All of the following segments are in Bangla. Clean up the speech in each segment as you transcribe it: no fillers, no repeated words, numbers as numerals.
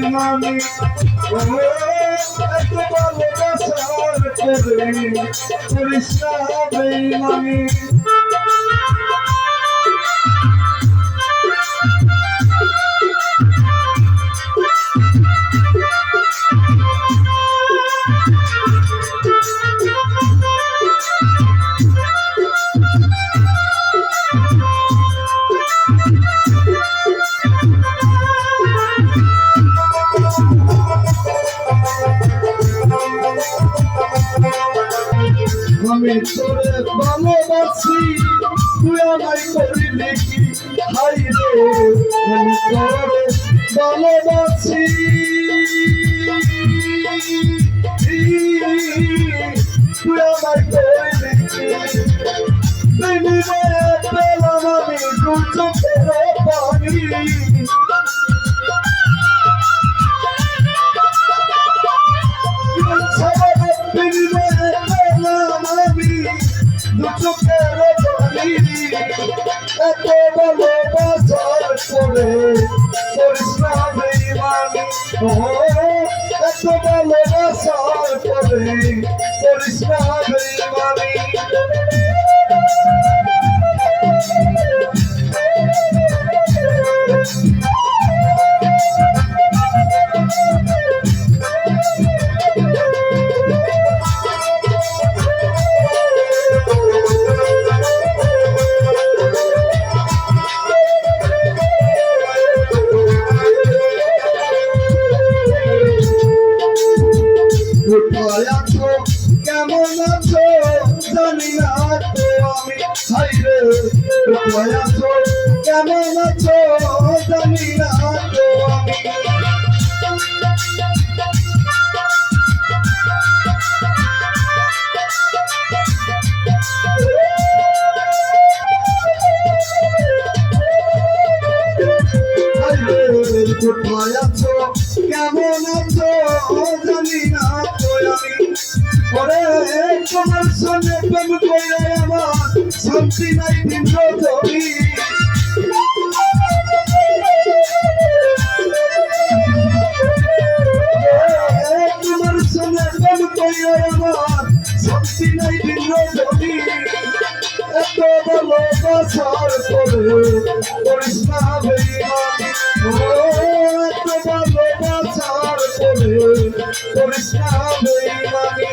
বেইমানি ও এত ভালোবাসার করে করিস না বেইমানি আমি তোরে ভালোবাসি তুই আমায় করলি কি হাই রে আমি তোরে ভালোবাসি তুই আমায় করলি কি পেলাম আমি দু চোখের পানি চোখের পানি এত ভালোবাসার করে করিস না বেইমানি ও এত ভালোবাসার করে করিস না বেইমানি কোথায় আছো কেমন আছো জানি না তো আমি হাই রে কোথায় আছো কেমন আছো জানি না তো আমি কোথায় আছো কেমন আছো জানি না তো আমি ওরে তোমার সঙ্গে প্রেম করে আমার শান্তি নাই দিন রজনী তোমার সঙ্গে প্রেম করে আমার শান্তি নাই দিন রজনী এত ভালোবাসার করে করিস না বেইমানি এত ভালোবাসার করে করিস না বেইমানি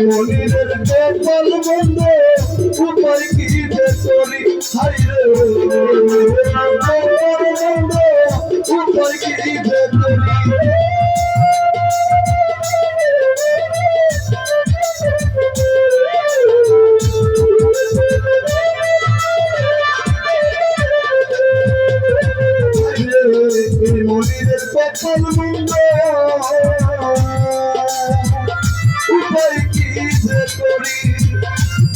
মনিরের গোপাল বন্ধ উপায় কি যে করি হাই রে গোপাল বন্ধ উপায় কি যে করি মনিরের গোপাল বন্ধ উপায় কি যে করি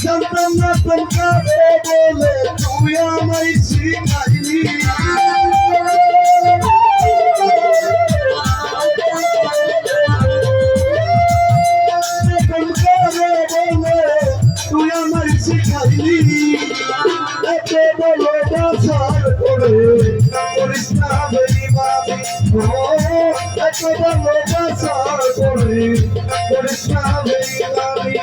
জানতাম না তোমরা বলে তুই আমায় শিখাইলি তুই আমায় শিখাইলি এত ভালোবাসার করে করিস না বেইমানি এত ভালোবাসার করে করিস না বেইমানি